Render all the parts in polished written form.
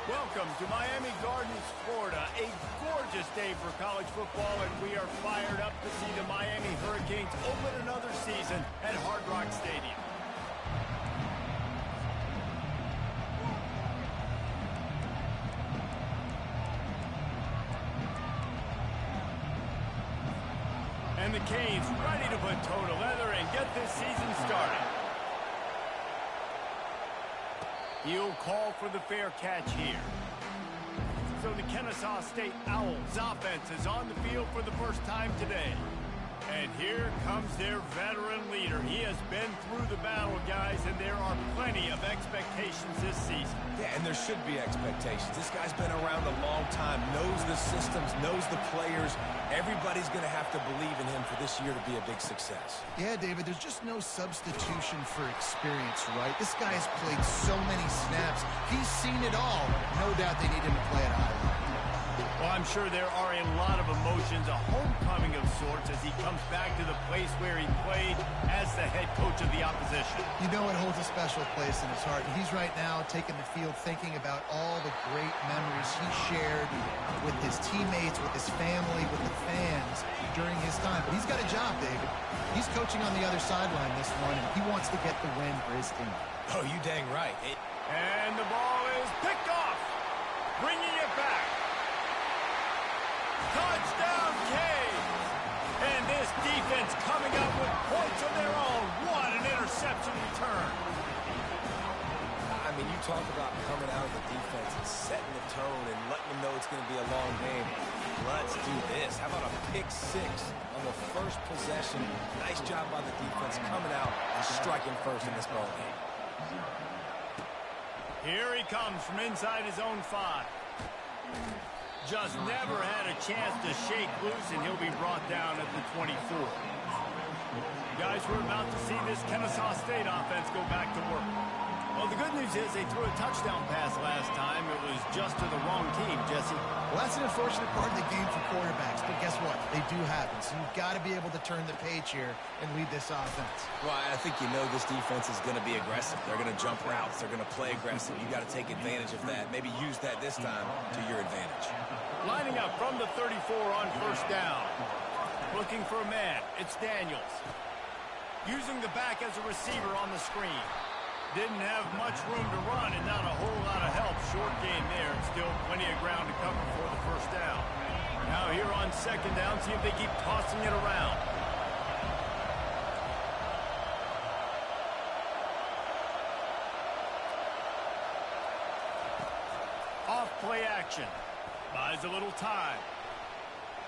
Welcome to Miami Gardens, Florida. A gorgeous day for college football, and we are fired up to see the Miami Hurricanes open another season at Hard Rock Stadium. And the Canes ready to put toe to leather and get this season started. He'll call for the fair catch here. So the Kennesaw State Owls offense is on the field for the first time today. And here comes their veteran leader. He has been through the battle, guys, and there are plenty of expectations this season. Yeah, and there should be expectations. This guy's been around a long time, knows the systems, knows the players. Everybody's going to have to believe in him for this year to be a big success. Yeah, David, there's just no substitution for experience, right? This guy has played so many snaps. He's seen it all. No doubt they need him to play at a high level. Well, I'm sure there are a lot of emotions, a homecoming of sorts, as he comes back to the place where he played as the head coach of the opposition. You know it holds a special place in his heart, and he's right now taking the field thinking about all the great memories he shared with his teammates, with his family, with the fans during his time. But he's got a job, David. He's coaching on the other sideline this one, and he wants to get the win for his team. Oh, you dang right. And the ball is picked off, bringing it back. Touchdown, Canes! And this defense coming up with points of their own. What an interception return. I mean, you talk about coming out of the defense and setting the tone and letting them know it's going to be a long game. Let's do this. How about a pick six on the first possession? Nice job by the defense coming out and striking first in this ball game. Here he comes from inside his own 5. Just never had a chance to shake loose, and he'll be brought down at the 24. Guys, we're about to see this Kennesaw State offense go back to work. Well, the good news is they threw a touchdown pass last time. It was just to the wrong team, Jesse. Well, that's an unfortunate part of the game for quarterbacks, but guess what? They do happen, so you've got to be able to turn the page here and lead this offense. Well, I think you know this defense is going to be aggressive. They're going to jump routes. They're going to play aggressive. You got to take advantage of that. Maybe use that this time to your advantage. Lining up from the 34 on first down. Looking for a man. It's Daniels. Using the back as a receiver on the screen. Didn't have much room to run and not a whole lot of help. Short game there, and still plenty of ground to cover for the first down. Now here on second down, see if they keep tossing it around. Off play action. Buys a little time.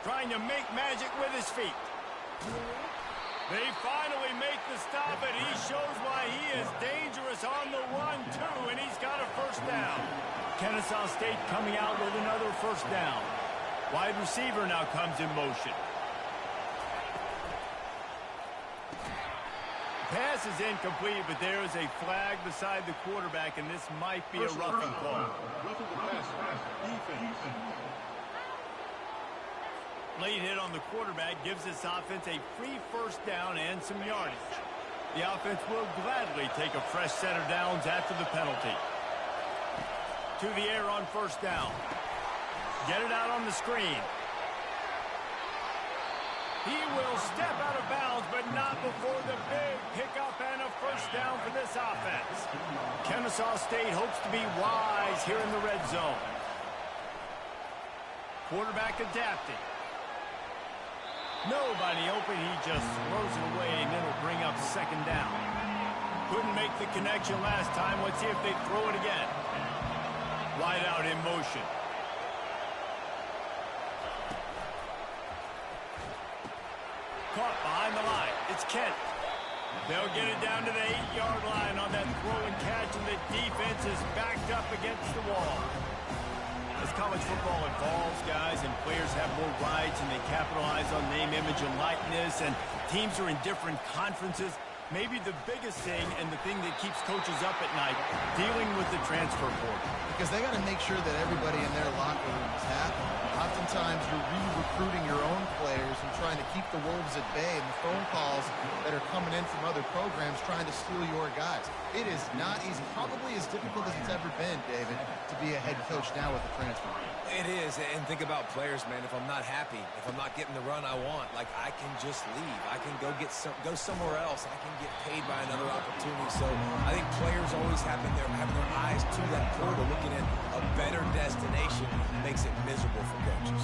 Trying to make magic with his feet. They finally make the stop, and he shows why he is dangerous on the run, too, and he's got a first down. Kennesaw State coming out with another first down. Wide receiver now comes in motion. Pass is incomplete, but there is a flag beside the quarterback, and this might be a roughing call. Late hit on the quarterback gives this offense a free first down and some yardage. The offense will gladly take a fresh set of downs after the penalty. To the air on first down. Get it out on the screen. He will step out of bounds, but not before the big pickup and a first down for this offense. Kennesaw State hopes to be wise here in the red zone. Quarterback adapting. Nobody open, he just throws it away, and it'll bring up second down. Couldn't make the connection last time. Let's see if they throw it again. Wide out in motion. Caught behind the line. It's Kent. They'll get it down to the 8-yard line on that throw and catch, and the defense is backed up against the wall. As college football evolves, guys, and players have more rights and they capitalize on name, image, and likeness, and teams are in different conferences, maybe the biggest thing and the thing that keeps coaches up at night, dealing with the transfer portal. Because they got to make sure that everybody in their locker room is happy. Oftentimes, you're re-recruiting your own players and trying to keep the Wolves at bay, and the phone calls that are coming in from other programs trying to steal your guys. It is not easy. Probably as difficult as it's ever been, David, to be a head coach now with the transfer. It is, and think about players, man. If I'm not happy, if I'm not getting the run I want, like, I can just leave. I can go somewhere else. I can get paid by another opportunity. So I think players always have their eyes to that portal, looking at a better destination. Makes it miserable for coaches.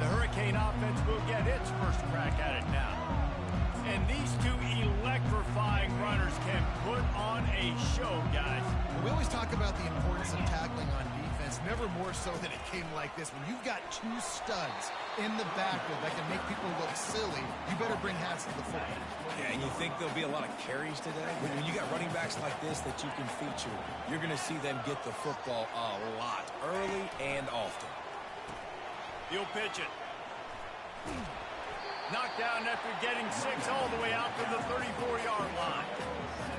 The Hurricane offense will get its first crack at it now. And these two electrifying runners can put on a show, guys. We always talk about the importance of tackling on defense, never more so than it came like this. When you've got two studs in the backfield that can make people look silly, you better bring hats to the football. Yeah, and you think there'll be a lot of carries today? When you got running backs like this that you can feature, you're going to see them get the football a lot, early and often. He'll pitch it. Knocked down after getting 6 all the way out to the 34-yard line.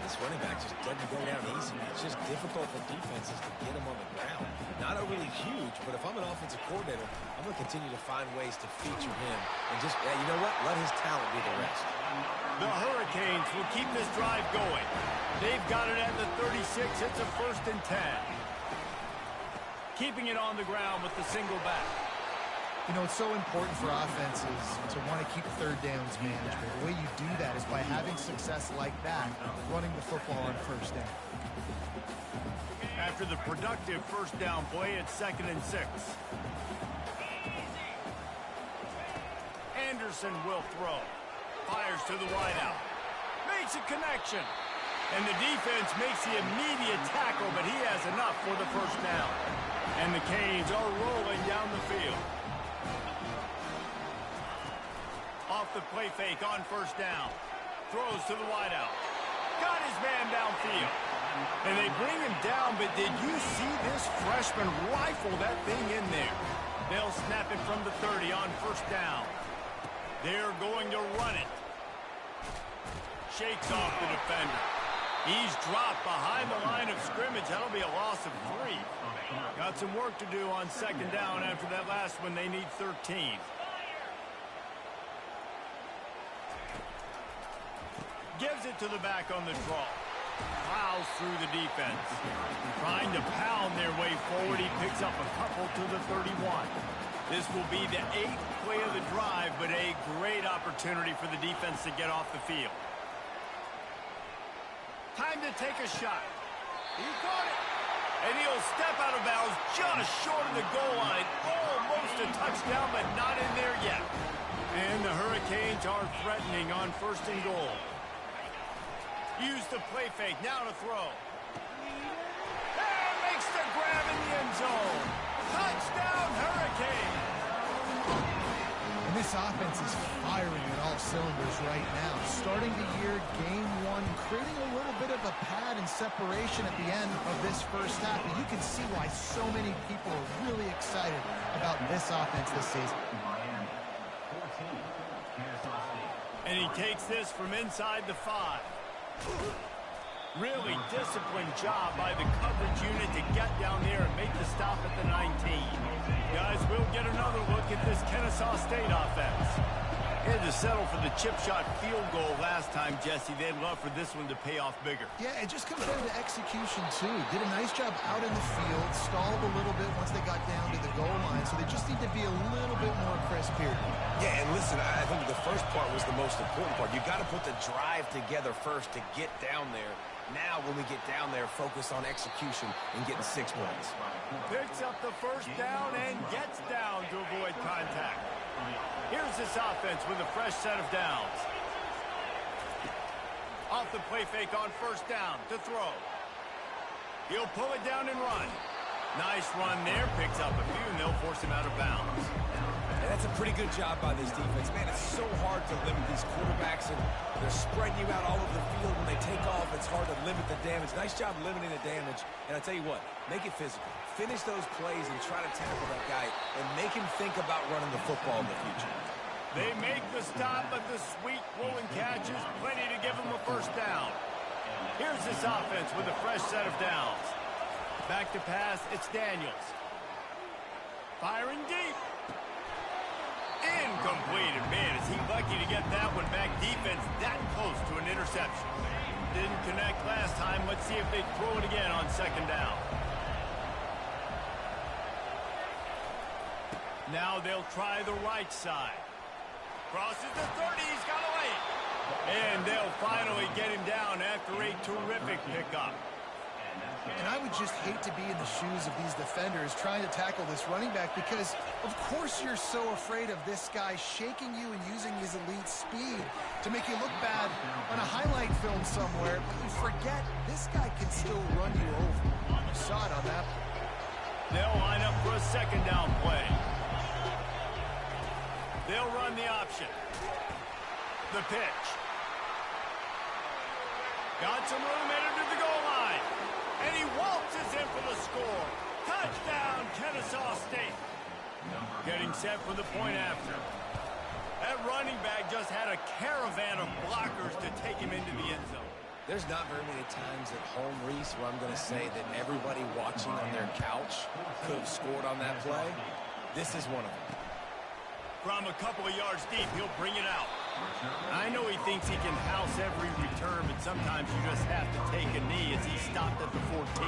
This running back just doesn't go down easy. It's just difficult for defenses to get him on the ground. Not overly huge, but if I'm an offensive coordinator, I'm going to continue to find ways to feature him and just, yeah, you know what? Let his talent do the rest. The Hurricanes will keep this drive going. They've got it at the 36. It's a 1st and 10. Keeping it on the ground with the single back. You know, it's so important for offenses to want to keep third downs manageable. The way you do that is by having success like that, running the football on 1st down. After the productive 1st down play, it's 2nd and 6. Anderson will throw. Fires to the wideout. Makes a connection. And the defense makes the immediate tackle, but he has enough for the 1st down. And the Canes are rolling down the field. Off the play fake on 1st down. Throws to the wideout. Got his man downfield. And they bring him down, but did you see this freshman rifle that thing in there? They'll snap it from the 30 on 1st down. They're going to run it. Shakes off the defender. He's dropped behind the line of scrimmage. That'll be a loss of 3. Got some work to do on 2nd down after that last one. They need 13. Gives it to the back on the draw. Plows through the defense. Trying to pound their way forward. He picks up a couple to the 31. This will be the 8th play of the drive, but a great opportunity for the defense to get off the field. Time to take a shot. He caught it. And he'll step out of bounds just short of the goal line. Almost a touchdown, but not in there yet. And the Hurricanes are threatening on 1st and goal. Use the play fake, now to throw. And makes the grab in the end zone. Touchdown, Hurricane. And this offense is firing on all cylinders right now. Starting the year, game 1, creating a little bit of a pad and separation at the end of this 1st half. And you can see why so many people are really excited about this offense this season. And he takes this from inside the 5. Really disciplined job by the coverage unit to get down there and make the stop at the 19. Guys, we'll get another look at this Kennesaw State offense. They had to settle for the chip shot field goal last time, Jesse. They'd love for this one to pay off bigger. Yeah, it just comes down to execution, too. Did a nice job out in the field, stalled a little bit once they got down to the goal line, so they just need to be a little bit more crisp here. Yeah, and listen, I think the first part was the most important part. You got to put the drive together first to get down there. Now, when we get down there, focus on execution and getting 6 points. Picks up the 1st down and gets down to avoid contact. Here's this offense with a fresh set of downs. Off the play fake on 1st down to throw. He'll pull it down and run. Nice run there. Picks up a few, and they'll force him out of bounds. And that's a pretty good job by this defense. Man, it's so hard to limit these quarterbacks, and they're spreading you out all over the field. When they take off, it's hard to limit the damage. Nice job limiting the damage. And I tell you what, make it physical. Finish those plays and try to tackle that guy and make him think about running the football in the future. They make the stop, but the sweet rolling catch is plenty to give them a first down. Here's this offense with a fresh set of downs. Back to pass, it's Daniels. Firing deep. Incomplete. And man, is he lucky to get that one back. Defense that close to an interception. Didn't connect last time. Let's see if they throw it again on second down. Now they'll try the right side. Crosses the 30. He's got a lane. And they'll finally get him down after a terrific pickup. And I would just hate to be in the shoes of these defenders trying to tackle this running back because, of course, you're so afraid of this guy shaking you and using his elite speed to make you look bad on a highlight film somewhere. But you forget this guy can still run you over. You saw it on that. They'll line up for a second down play. They'll run the option. The pitch. Got some room headed to the goal line. And he waltzes in for the score. Touchdown, Kennesaw State. Getting set for the point after. That running back just had a caravan of blockers to take him into the end zone. There's not very many times at home, Reese, where I'm going to say that everybody watching on their couch could have scored on that play. This is one of them. From a couple of yards deep, he'll bring it out. I know he thinks he can house every return, but sometimes you just have to take a knee as he stopped at the 14.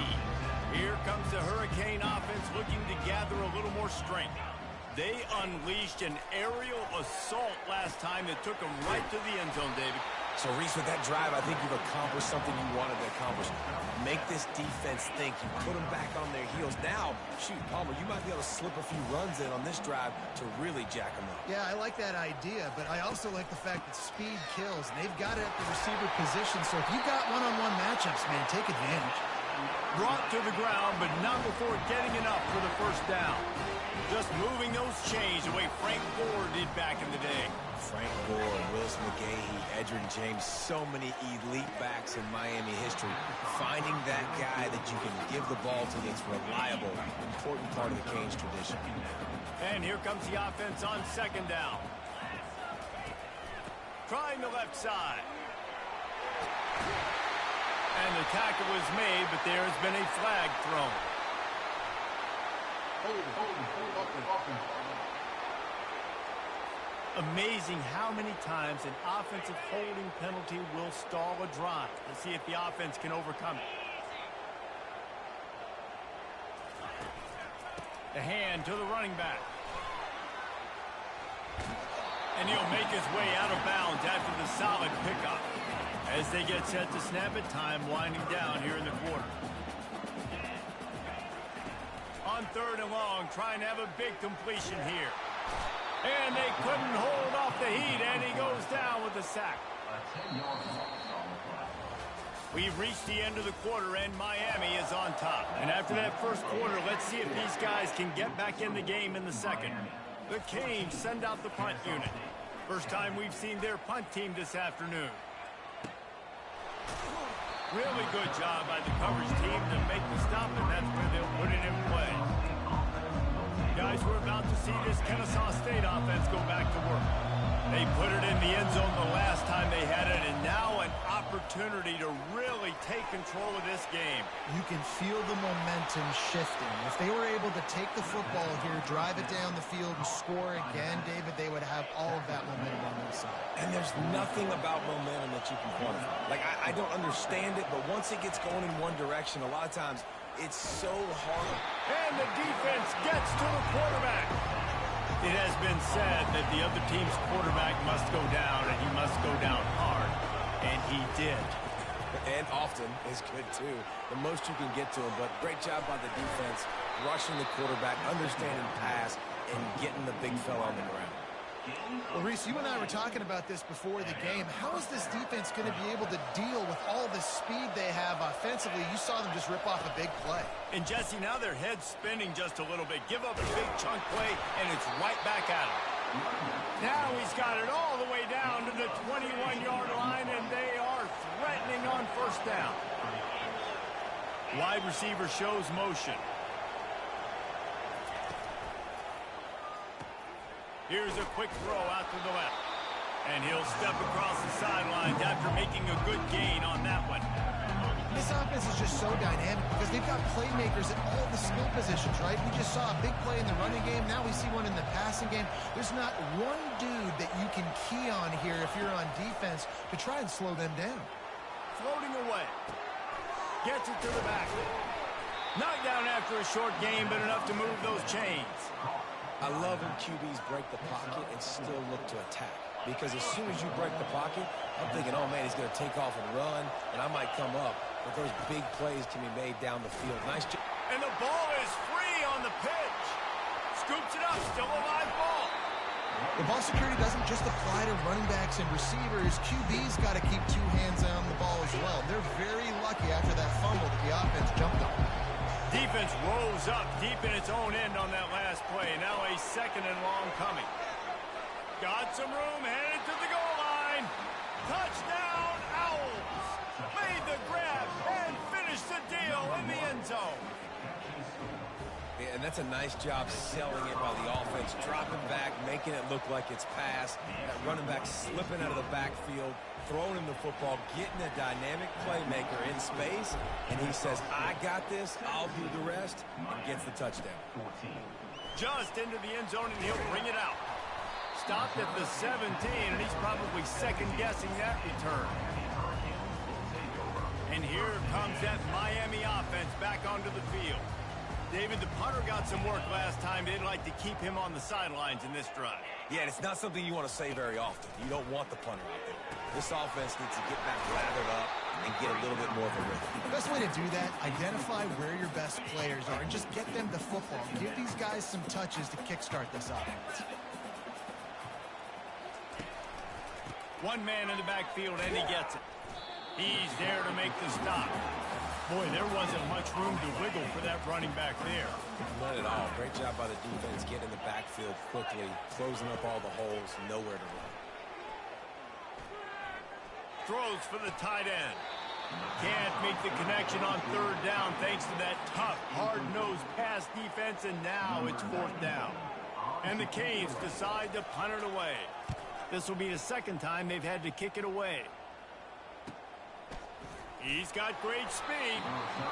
Here comes the Hurricane offense looking to gather a little more strength. They unleashed an aerial assault last time that took them right to the end zone, David. So, Reese, with that drive, I think you've accomplished something you wanted to accomplish. Make this defense think. You put them back on their heels. Now, shoot, Palmer, you might be able to slip a few runs in on this drive to really jack them up. Yeah, I like that idea, but I also like the fact that speed kills, and they've got it at the receiver position. So if you got one-on-one matchups, man, take advantage. Brought to the ground, but not before getting enough for the first down. Just moving those chains the way Frank Gore did back in the day. Frank Gore, Willis McGahee, Edgerrin James, so many elite backs in Miami history. Finding that guy that you can give the ball to that's reliable, important part of the Canes tradition. And here comes the offense on second down. Trying the left side. And the tackle was made, but there has been a flag thrown. Amazing how many times an offensive holding penalty will stall a drive. Let's see if the offense can overcome it. The hand to the running back. And he'll make his way out of bounds after the solid pickup. As they get set to snap it, time winding down here in the quarter. On third and long, trying to have a big completion here. And they couldn't hold off the heat, and he goes down with a sack. We've reached the end of the quarter, and Miami is on top. And after that first quarter, let's see if these guys can get back in the game in the second. The Canes send out the punt unit. First time we've seen their punt team this afternoon. Really good job by the coverage team to make the stop, and that's where they'll put it in play. Guys, we're about to see this Kennesaw State offense go back to work. They put it in the end zone the last time they had it, and now an opportunity to really take control of this game. You can feel the momentum shifting. If they were able to take the football here, drive it down the field, and score again, David, they would have all of that momentum on their side. And there's nothing about momentum that you can quantify. Like, I don't understand it, but once it gets going in one direction, a lot of times it's so hard. And the defense gets to the quarterback. It has been said that the other team's quarterback must go down, and he must go down hard. And he did. And often is good, too. The most you can get to him, but great job by the defense, rushing the quarterback, understanding pass, and getting the big fella on the ground. Well, Reese, you and I were talking about this before the game. How is this defense going to be able to deal with all the speed they have offensively? You saw them just rip off a big play. And, Jesse, now their head's spinning just a little bit. Give up a big chunk play, and it's right back at him. Now he's got it all the way down to the 21-yard line, and they are threatening on first down. Wide receiver shows motion. Here's a quick throw out to the left. And he'll step across the sidelines after making a good gain on that one. This offense is just so dynamic because they've got playmakers at all the skill positions, right? We just saw a big play in the running game. Now we see one in the passing game. There's not one dude that you can key on here if you're on defense to try and slow them down. Floating away. Gets it to the back. Knocked down after a short game, but enough to move those chains. I love when QBs break the pocket and still look to attack. Because as soon as you break the pocket, I'm thinking, oh, man, he's going to take off and run, and I might come up. But those big plays can be made down the field. Nice job. And the ball is free on the pitch. Scoops it up, still a live ball. The ball security doesn't just apply to running backs and receivers. QB's got to keep two hands on the ball as well. They're very lucky after that fumble that the offense jumped on. Defense rose up deep in its own end on that last play. Now a second and long coming. Got some room, headed to the goal line. Touchdown, Owls. Made the grab and finished the deal in the end zone. Yeah, and that's a nice job selling it by the offense, dropping back, making it look like it's passed. That running back slipping out of the backfield, throwing him the football, getting a dynamic playmaker in space, and he says, I got this, I'll do the rest, and gets the touchdown. Just into the end zone, and he'll bring it out. Stopped at the 17, and he's probably second-guessing that return. And here comes that Miami offense back onto the field. David, the punter got some work last time. They'd like to keep him on the sidelines in this drive. Yeah, and it's not something you want to say very often. You don't want the punter out there. This offense needs to get back lathered up and get a little bit more of a rhythm. The best way to do that, identify where your best players are and just get them the football. Give these guys some touches to kickstart this offense. One man in the backfield, and he gets it. He's there to make the stop. Boy, there wasn't much room to wiggle for that running back there. Not at all. Great job by the defense getting in the backfield quickly, closing up all the holes, nowhere to run. Throws for the tight end. Can't make the connection on third down thanks to that tough, hard-nosed pass defense, and now it's fourth down. And the Canes decide to punt it away. This will be the second time they've had to kick it away. He's got great speed.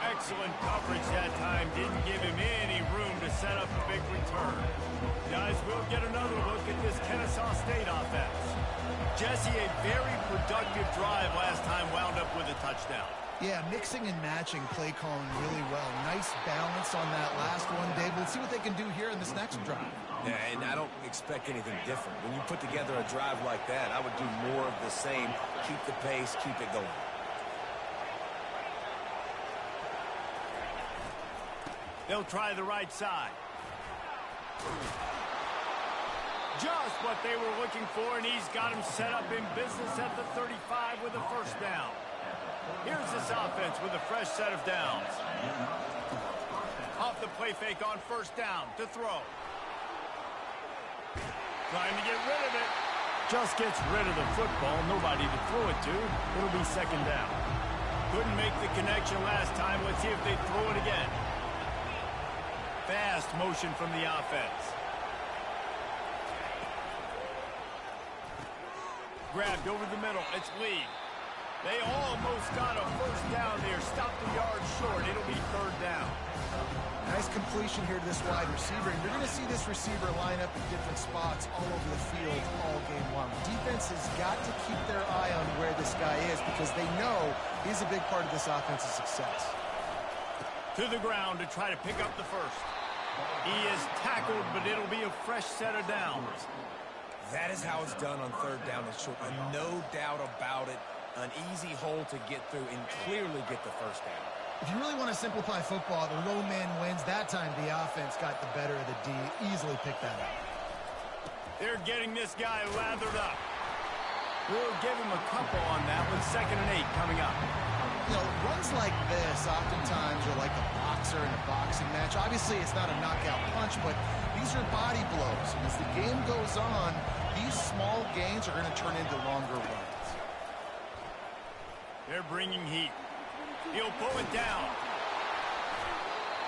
Excellent coverage that time. Didn't give him any room to set up a big return. Guys, we'll get another look at this Kennesaw State offense. Jesse, a very productive drive last time, wound up with a touchdown. Yeah, mixing and matching play calling really well. Nice balance on that last one, Dave. We'll see what they can do here in this next drive. Yeah, and I don't expect anything different. When you put together a drive like that, I would do more of the same. Keep the pace, keep it going. They'll try the right side. Just what they were looking for, and he's got him set up in business at the 35 with a first down. Here's this offense with a fresh set of downs. Off the play fake on first down to throw. Trying to get rid of it. Just gets rid of the football. Nobody to throw it to. It'll be second down. Couldn't make the connection last time. Let's see if they throw it again. Fast motion from the offense. Grabbed over the middle. It's Lee. They almost got a first down there. Stopped a yard short. It'll be third down. Nice completion here to this wide receiver. And you're going to see this receiver line up in different spots all over the field all game long. Defense has got to keep their eye on where this guy is because they know he's a big part of this offense's success. To the ground to try to pick up the first. He is tackled, but it'll be a fresh set of downs. That is how it's done on third down and short. No doubt about it. An easy hole to get through and clearly get the first down. If you really want to simplify football, the low man wins. That time the offense got the better of the D. Easily picked that up. They're getting this guy lathered up. We'll give him a couple on that with 2nd and 8 coming up. You know, runs like this oftentimes are like a boxer in a boxing match. Obviously, it's not a knockout punch, but these are body blows. And as the game goes on, these small gains are going to turn into longer runs. They're bringing heat. He'll pull it down.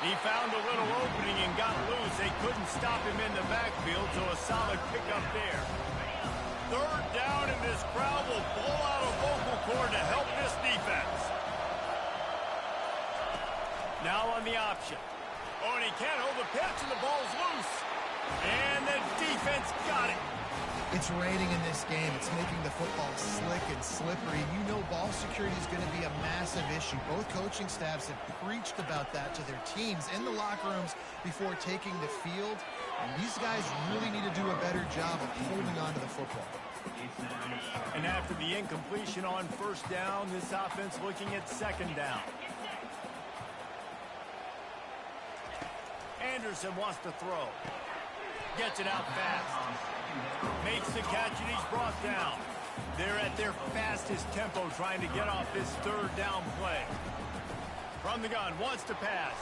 He found a little opening and got loose. They couldn't stop him in the backfield, so a solid pickup there. Third down, and this crowd will blow out a vocal cord to help this defense. Now on the option. Oh, and he can't hold the pitch, and the ball's loose. And the defense got it. It's raining in this game. It's making the football slick and slippery. You know ball security is going to be a massive issue. Both coaching staffs have preached about that to their teams in the locker rooms before taking the field. And these guys really need to do a better job of holding on to the football. And after the incompletion on first down, this offense looking at second down. Anderson wants to throw. Gets it out fast. Makes the catch, and he's brought down. They're at their fastest tempo trying to get off this third down play. From the gun, wants to pass.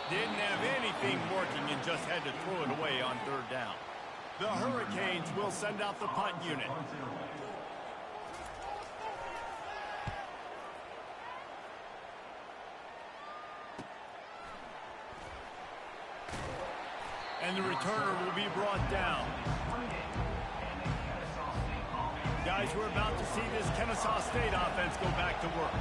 Didn't have anything working and just had to throw it away on third down. The Hurricanes will send out the punt unit. And the returner will be brought down. Guys, we're about to see this Kennesaw State offense go back to work.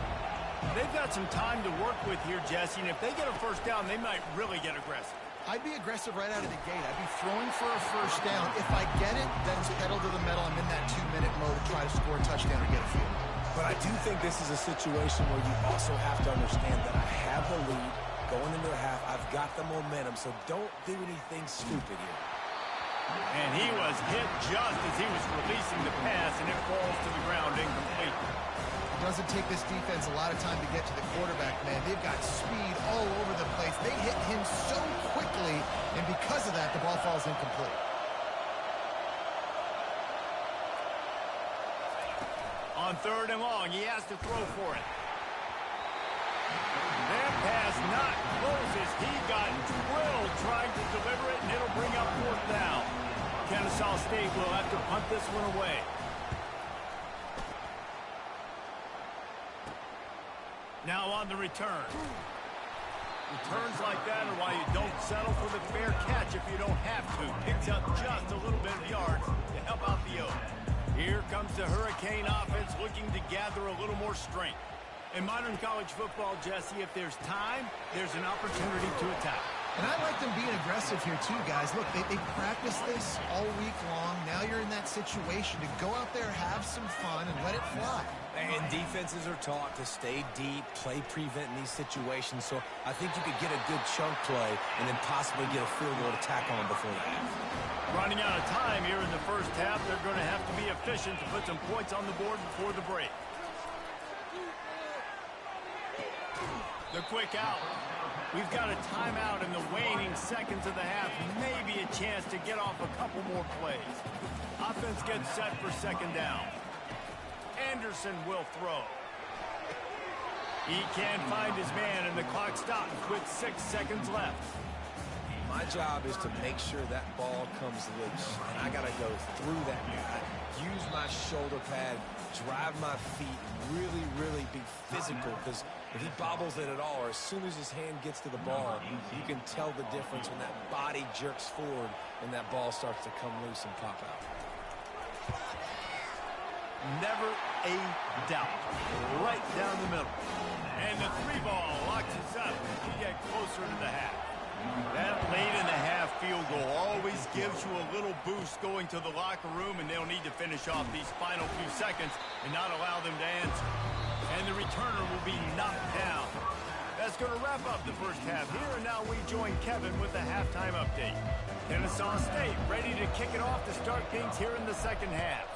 They've got some time to work with here, Jesse, and if they get a first down, they might really get aggressive. I'd be aggressive right out of the gate. I'd be throwing for a first down. If I get it, then it's pedal to the metal. I'm in that 2-minute mode to try to score a touchdown or get a field. But I do think this is a situation where you also have to understand that I have the lead. Going into the half, I've got the momentum, so don't do anything stupid here. And he was hit just as he was releasing the pass, and it falls to the ground incomplete. It doesn't take this defense a lot of time to get to the quarterback, man. They've got speed all over the place. They hit him so quickly, and because of that, the ball falls incomplete. On third and long, he has to throw for it. That pass not close as he got drilled trying to deliver it, and it'll bring up fourth down. Kennesaw State will have to punt this one away. Now on the return. Returns like that are why you don't settle for the fair catch if you don't have to. Picks up just a little bit of yards to help out the Oaks. Here comes the Hurricane offense looking to gather a little more strength. In modern college football, Jesse, if there's time, there's an opportunity to attack. And I like them being aggressive here too, guys. Look, they practice this all week long. Now you're in that situation to go out there, have some fun, and let it fly. And defenses are taught to stay deep, play prevent in these situations. So I think you could get a good chunk play and then possibly get a field goal to tack on before the half. Running out of time here in the first half, they're going to have to be efficient to put some points on the board before the break. The quick out. We've got a timeout in the waning seconds of the half. Maybe a chance to get off a couple more plays. Offense gets set for second down. Anderson will throw. He can't find his man, and the clock stops with 6 seconds left. My job is to make sure that ball comes loose, and I got to go through that guy, use my shoulder pad, drive my feet, really, really be physical, because if he bobbles it at all, or as soon as his hand gets to the ball, you can tell the difference when that body jerks forward and that ball starts to come loose and pop out. Never a doubt. Right down the middle. And the 3-ball locks us up as we get closer to the half. That late in the half field goal always gives you a little boost going to the locker room, and they'll need to finish off these final few seconds and not allow them to answer. And the returner will be knocked down. That's going to wrap up the first half here, and now we join Kevin with the halftime update. Kennesaw State ready to kick it off to start things here in the second half.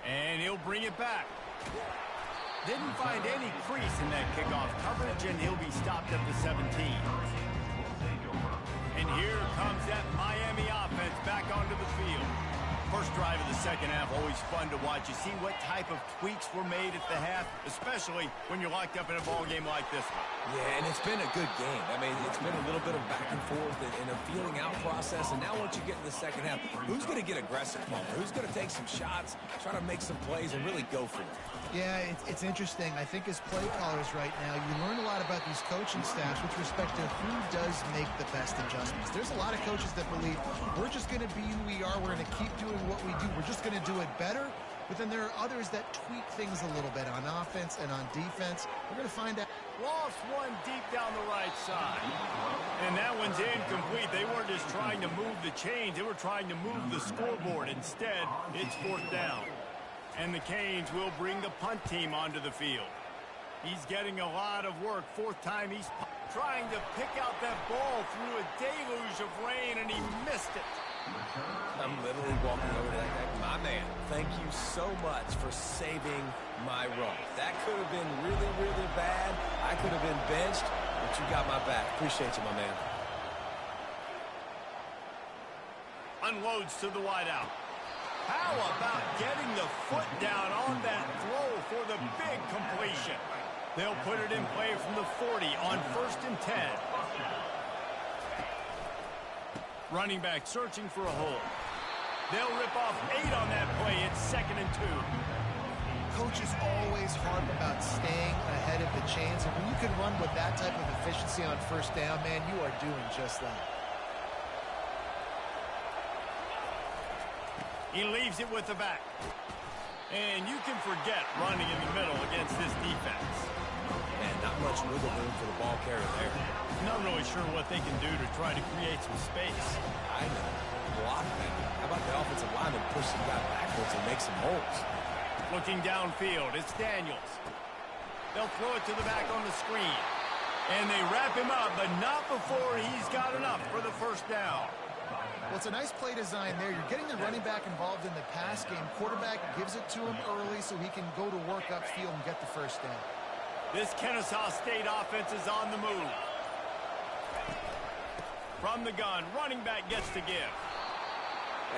And he'll bring it back. Didn't find any crease in that kickoff coverage, and he'll be stopped at the 17. And here comes that Miami offense back onto the field. First drive of the second half, always fun to watch. You see what type of tweaks were made at the half, especially when you're locked up in a ball game like this one. Yeah, and it's been a good game. I mean, it's been a little bit of back and forth and a feeling out process. And now once you get in the second half, who's going to get aggressive, Palmer? Who's going to take some shots, try to make some plays, and really go for it? Yeah, it's interesting. I think as play callers right now, you learn a lot about these coaching staffs with respect to who does make the best adjustments. There's a lot of coaches that believe we're just going to be who we are. We're going to keep doing what we do. We're just going to do it better. But then there are others that tweak things a little bit on offense and on defense. We're going to find out. Lost one deep down the right side. And that one's incomplete. They weren't just trying to move the chains. They were trying to move the scoreboard. Instead, it's fourth down. And the Canes will bring the punt team onto the field. He's getting a lot of work. Fourth time he's trying to pick out that ball through a deluge of rain, and he missed it. I'm literally walking over to that guy. My man, thank you so much for saving my run. That could have been really, really bad. I could have been benched, but you got my back. Appreciate you, my man. Unloads to the wideout. How about getting the foot down on that throw for the big completion? They'll put it in play from the 40 on 1st and 10. Running back searching for a hole. They'll rip off 8 on that play. It's 2nd and 2. Coaches always harp about staying ahead of the chains. And when you can run with that type of efficiency on 1st down, man, you are doing just that. He leaves it with the back. And you can forget running in the middle against this defense. Man, not much wiggle room for the ball carrier there. Not really sure what they can do to try to create some space. I know. Block that. How about the offensive lineman push some guy backwards and make some holes? Looking downfield, it's Daniels. They'll throw it to the back on the screen. And they wrap him up, but not before he's got enough for the 1st down. Well, it's a nice play design there. You're getting the running back involved in the pass game. Quarterback gives it to him early so he can go to work upfield and get the 1st down. This Kennesaw State offense is on the move. From the gun, running back gets to give.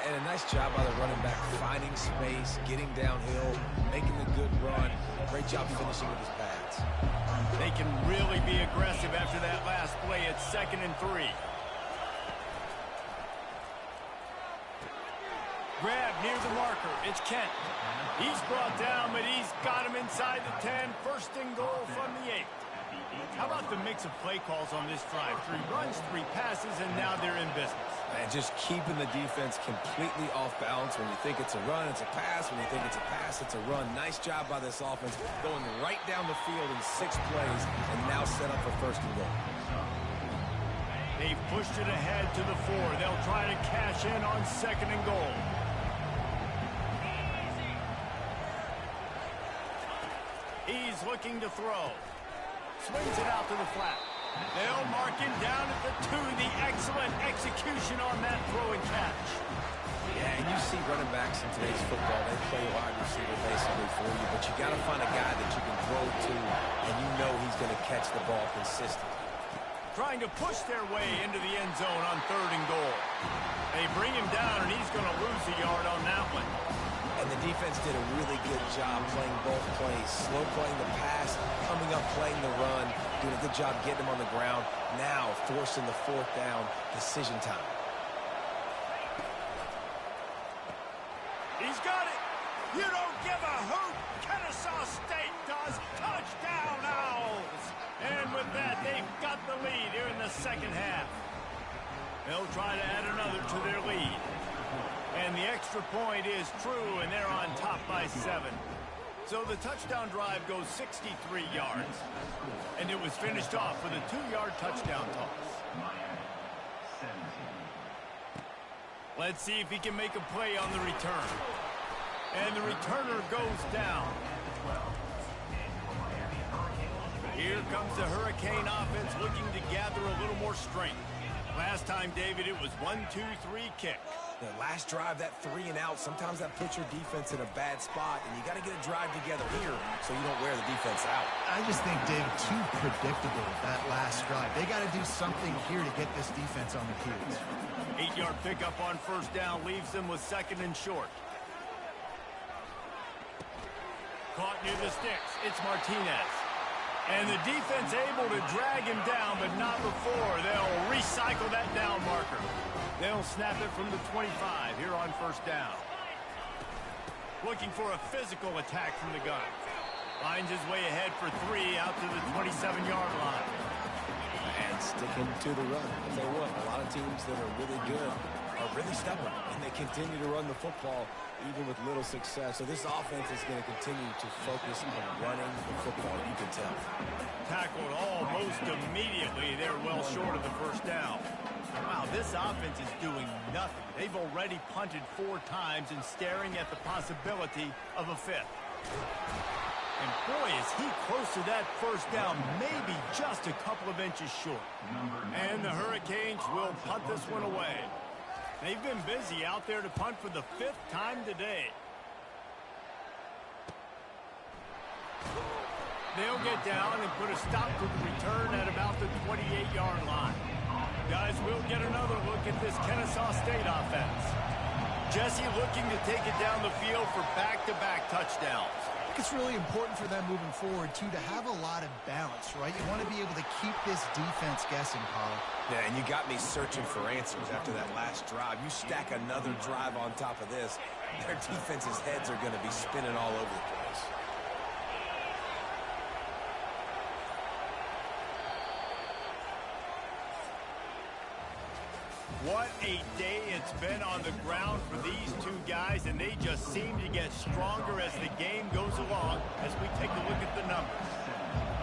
And a nice job by the running back, finding space, getting downhill, making a good run. Great job finishing with his pads. They can really be aggressive after that last play. It's 2nd and 3. Grab near the marker. It's Kent. He's brought down, but he's got him inside the 10. 1st and goal from the 8. How about the mix of play calls on this drive? 3 runs, 3 passes, and now they're in business. And just keeping the defense completely off balance. When you think it's a run, it's a pass. When you think it's a pass, it's a run. Nice job by this offense, going right down the field in 6 plays, and now set up for 1st and goal. They've pushed it ahead to the 4. They'll try to cash in on 2nd and goal. He's looking to throw. Swings it out to the flat. They'll mark him down at the 2. The excellent execution on that throw and catch. Yeah, and you see running backs in today's football, they play wide receiver basically for you, but you got to find a guy that you can throw to, and you know he's going to catch the ball consistently. Trying to push their way into the end zone on 3rd and goal. They bring him down, and he's going to lose a yard on that one. And the defense did a really good job playing both plays. Slow playing the pass, coming up playing the run, doing a good job getting him on the ground. Now forcing the 4th down, decision time. He's got it. You don't give a hoot. Kennesaw State does. Touchdown, Owls. And with that, they've got the lead here in the 2nd half. They'll try to add another to their lead. And the extra point is true, and they're on top by 7. So the touchdown drive goes 63 yards. And it was finished off with a 2-yard touchdown toss. Let's see if he can make a play on the return. And the returner goes down. Here comes the Hurricane offense looking to gather a little more strength. Last time, David, it was 1-2-3 kick. The last drive, that 3 and out, sometimes that puts your defense in a bad spot, and you got to get a drive together here so you don't wear the defense out. I just think, David, too predictable that last drive. They got to do something here to get this defense on the heels. 8-yard pickup on 1st down leaves them with 2nd and short. Caught near the sticks. It's Martinez. And the defense able to drag him down, but not before. They'll recycle that down marker. They'll snap it from the 25 here on first down. Looking for a physical attack from the gun. Finds his way ahead for 3 out to the 27-yard line. And sticking to the run. I'll tell you what, a lot of teams that are really good are really stubborn, and they continue to run the football even with little success. So this offense is going to continue to focus on running the football, you can tell. Tackled almost immediately. They're well short of the first down. Wow, this offense is doing nothing. They've already punted 4 times and staring at the possibility of a 5th. And boy, is he close to that first down, maybe just a couple of inches short. And the Hurricanes will punt this one away. They've been busy out there to punt for the 5th time today. They'll get down and put a stop to the return at about the 28-yard line. Guys, we'll get another look at this Kennesaw State offense. Jesse looking to take it down the field for back-to-back touchdowns. I think it's really important for them moving forward, too, to have a lot of balance, right? You want to be able to keep this defense guessing, Paul. Yeah, and you got me searching for answers after that last drive. You stack another drive on top of this, their defense's heads are going to be spinning all over the place. What a day it's been on the ground for these two guys, and they just seem to get stronger as the game goes along as we take a look at the numbers.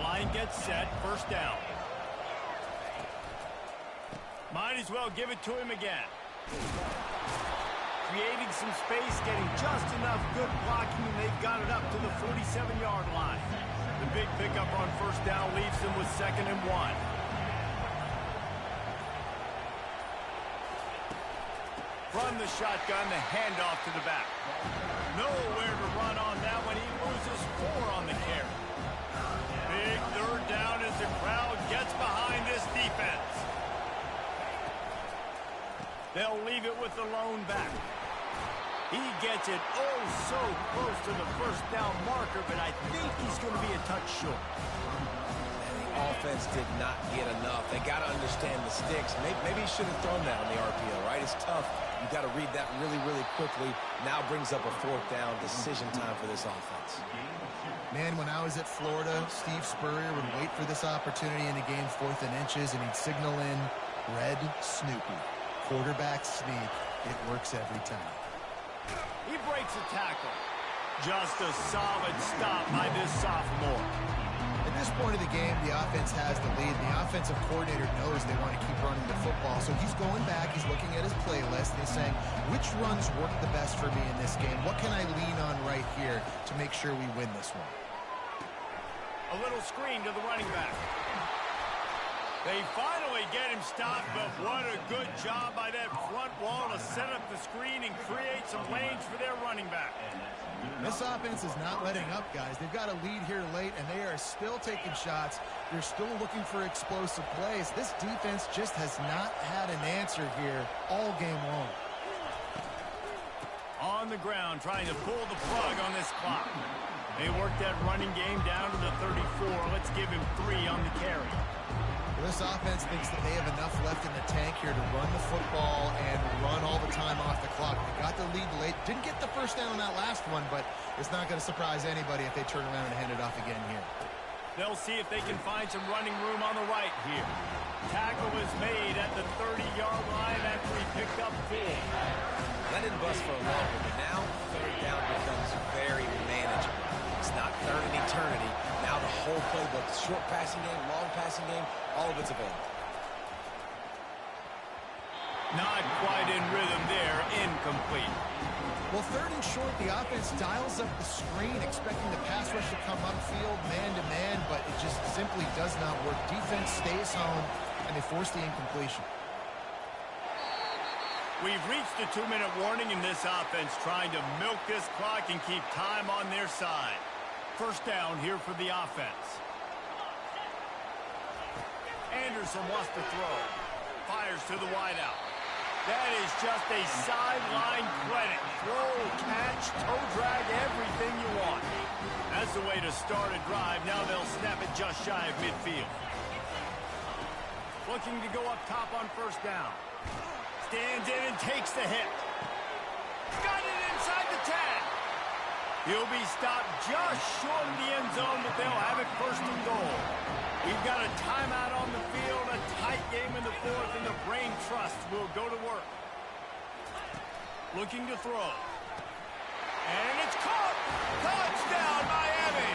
Line gets set, first down. Might as well give it to him again. Creating some space, getting just enough good blocking, and they've got it up to the 47-yard line. The big pickup on first down leaves them with 2nd and 1. From the shotgun, the handoff to the back. Nowhere to run on that one. He loses 4 on the carry. Big 3rd down as the crowd gets behind this defense. They'll leave it with the lone back. He gets it oh so close to the first down marker, but I think he's going to be a touch short. Offense did not get enough. They got to understand the sticks. Maybe he should have thrown that on the RPO, right? It's tough. You got to read that really, really quickly. Now brings up a 4th down decision time for this offense. Man, when I was at Florida, Steve Spurrier would wait for this opportunity in the game, 4th and inches, and he'd signal in Red Snoopy. Quarterback sneak. It works every time. He breaks a tackle. Just a solid stop by this sophomore. At this point of the game, the offense has the lead. The offensive coordinator knows they want to keep running the football. So he's going back, he's looking at his playlist, and he's saying, which runs work the best for me in this game? What can I lean on right here to make sure we win this one? A little screen to the running back. They finally get him stopped, but what a good job by that front wall to set up the screen and create some lanes for their running back. This offense is not letting up, guys. They've got a lead here late, and they are still taking shots. They're still looking for explosive plays. This defense just has not had an answer here all game long. On the ground, trying to pull the plug on this clock. They work that running game down to the 34. Let's give him 3 on the carry. This offense thinks that they have enough left in the tank here to run the football and run all the time off the clock. They got the lead late. Didn't get the first down on that last one, but it's not going to surprise anybody if they turn around and hand it off again here. They'll see if they can find some running room on the right here. Tackle is made at the 30-yard line after he picked up 4. Let it bust for a longer, but now 3rd down becomes very manageable. It's not 3rd and eternity. Now the whole playbook, short passing game, long passing game, all of it's available. Not quite in rhythm there, incomplete. Well, 3rd and short, the offense dials up the screen, expecting the pass rush to come upfield man-to-man, but it just simply does not work. Defense stays home, and they force the incompletion. We've reached a 2-minute warning in this offense, trying to milk this clock and keep time on their side. First down here for the offense. Anderson wants to throw. Fires to the wideout. That is just a sideline credit. Throw, catch, toe drag, everything you want. As the way to start a drive. Now they'll snap it just shy of midfield. Looking to go up top on first down. Stands in and takes the hit. Got it inside the 10. He'll be stopped just short of the end zone, but they'll have it first and goal. We've got a timeout on the field, a tight game in the fourth, and the brain trust will go to work. Looking to throw. And it's caught! Touchdown, Miami!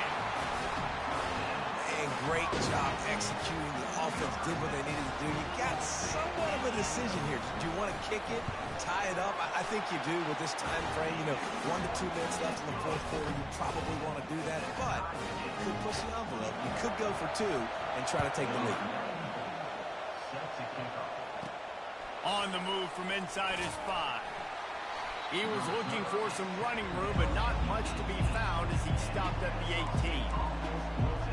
And great job executing. The offense did what they needed to do. You got somewhat of a decision here. Do you want to kick it, tie it up? I think you do with this time frame. 1 to 2 minutes left in the fourth quarter. You probably want to do that, but you could push the envelope. You could go for 2 and try to take the lead. On the move from inside his 5. He was looking for some running room, but not much to be found as he stopped at the 18.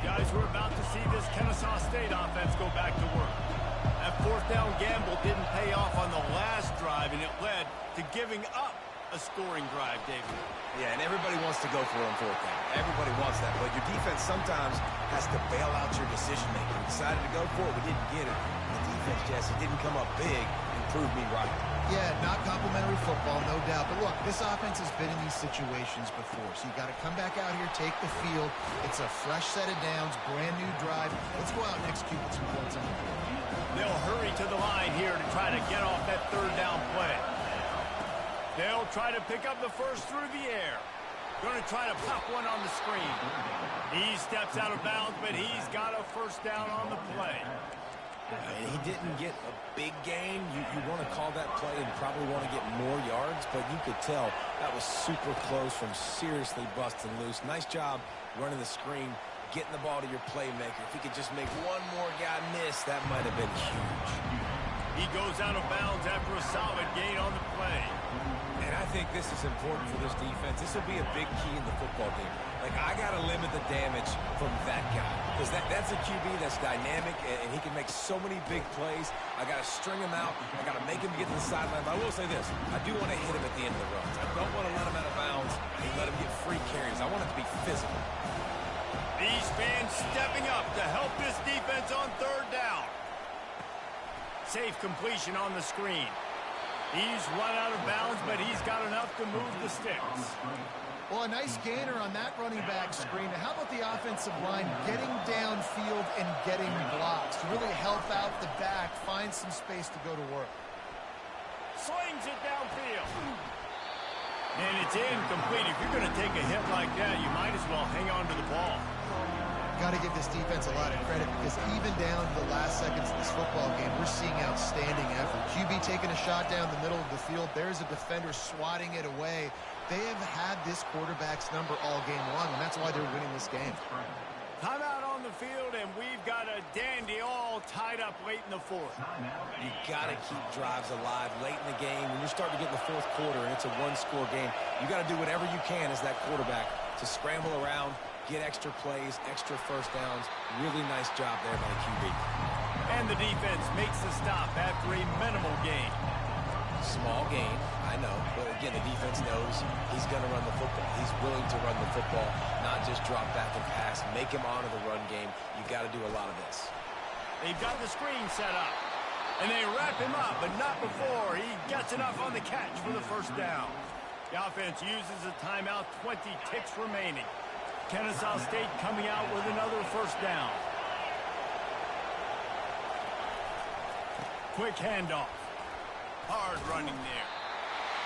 Guys, we're about to see this Kennesaw State offense go back to work. That fourth down gamble didn't pay off on the last drive, and it led to giving up a scoring drive, David. Yeah, and everybody wants to go for it on fourth down. Everybody wants that, but your defense sometimes has to bail out your decision-making. We decided to go for it. We didn't get it. The defense, Jesse, didn't come up big and prove me right. Yeah, not complimentary football, no doubt. But look, this offense has been in these situations before, so you got to come back out here, take the field. It's a fresh set of downs, brand new drive. Let's go out and execute with some points on the board. They'll hurry to the line here to try to get off that third down play. They'll try to pick up the first through the air. Going to try to pop one on the screen. He steps out of bounds, but he's got a first down on the play. He didn't get a big gain. You want to call that play and probably want to get more yards, but you could tell that was super close from seriously busting loose. Nice job running the screen, getting the ball to your playmaker. If he could just make one more guy miss, that might have been huge. He goes out of bounds after a solid gain on the play. And I think this is important for this defense. This will be a big key in the football game. Like, I got to limit the damage from that guy. Because that's a QB that's dynamic, and he can make so many big plays. I got to string him out. I got to make him get to the sideline. But I will say this. I do want to hit him at the end of the runs. I don't want to let him out of bounds and let him get free carries. I want it to be physical. These fans stepping up to help this defense on third down. Safe completion on the screen. He's run out of bounds, but he's got enough to move the sticks. Well, a nice gainer on that running back screen. How about the offensive line getting downfield and getting blocks to really help out the back, find some space to go to work? Slings it downfield. And it's incomplete. If you're going to take a hit like that, you might as well hang on to the ball. Got to give this defense a lot of credit because even down to the last seconds of this football game, we're seeing outstanding effort. QB taking a shot down the middle of the field. There's a defender swatting it away. They have had this quarterback's number all game long, and that's why they're winning this game. Timeout on the field, and we've got a dandy all tied up late in the fourth. You got to keep drives alive late in the game. When you're starting to get in the fourth quarter and it's a one-score game, you got to do whatever you can as that quarterback to scramble around, get extra plays, extra first downs. Really nice job there by the QB. And the defense makes the stop after a minimal gain. Small gain, I know. But again, the defense knows he's going to run the football. He's willing to run the football, not just drop back and pass. Make him honor the run game. You got to do a lot of this. They've got the screen set up. And they wrap him up, but not before he gets enough on the catch for the first down. The offense uses a timeout, 20 ticks remaining. Kennesaw State coming out with another first down. Quick handoff. Hard running there.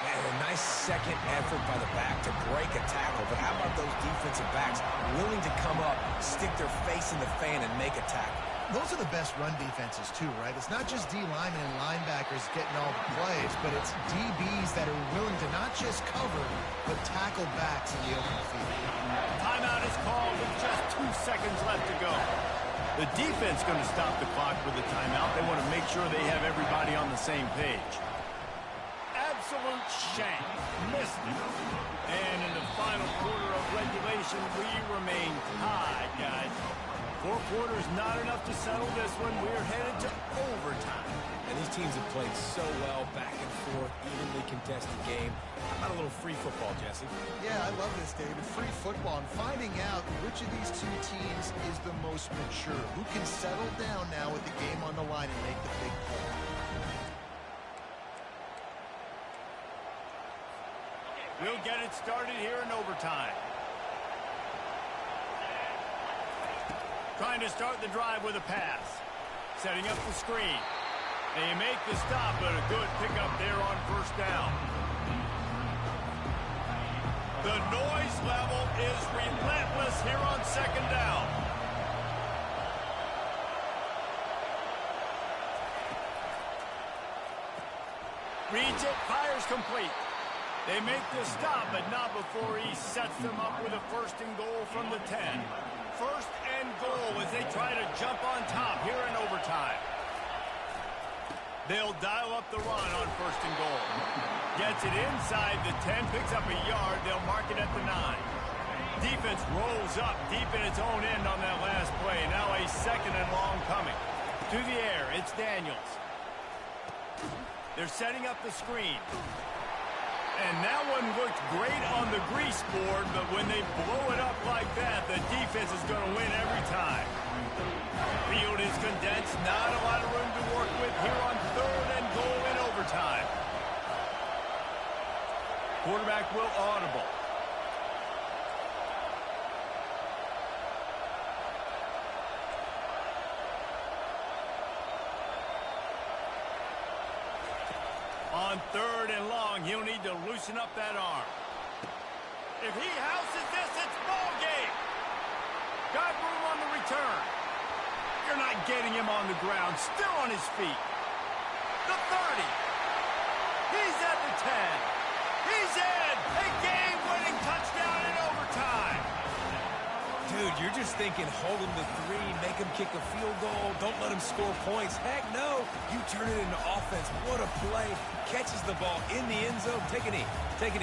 Man, a nice second effort by the back to break a tackle. But how about those defensive backs willing to come up, stick their face in the fan, and make a tackle? Those are the best run defenses, too, right? It's not just D linemen and linebackers getting all the plays, but it's DBs that are willing to not just cover, but tackle backs in the open field. Timeout is called with just 2 seconds left to go. The defense going to stop the clock with a timeout. They want to make sure they have everybody on the same page. Absolute shank. Missed it. And in the final quarter of regulation, we remain tied, guys. 4 quarters not enough to settle this one. We're headed to overtime. And these teams have played so well, back and forth, evenly contested game. How about a little free football, Jesse? Yeah, I love this, David. Free football and finding out which of these two teams is the most mature. Who can settle down now with the game on the line and make the big play. We'll get it started here in overtime. Trying to start the drive with a pass. Setting up the screen. They make the stop, but a good pickup there on first down. The noise level is relentless here on second down. Reads it, fires complete. They make the stop, but not before he sets them up with a first and goal from the 10. First and goal as they try to jump on top here in overtime. They'll dial up the run on first and goal. Gets it inside the 10, picks up a yard. They'll mark it at the 9. Defense rolls up deep in its own end on that last play. Now a second and long coming. To the air, it's Daniels. They're setting up the screen. And that one looked great on the grease board, but when they blow it up like that, the defense is going to win every time. Field is condensed, not a lot of room to work with here on third and goal in overtime. Quarterback will audible. On third and long, he'll need to loosen up that arm. If he houses this, it's ball game. Got room on the return. You're not getting him on the ground. Still on his feet. The 30. He's at the 10. He's in. A game-winning touchdown in overtime. Dude, you're just thinking hold him to 3, make him kick a field goal, don't let him score points. Heck no. You turn it into offense. What a play. Catches the ball in the end zone. Take a knee. Take a knee.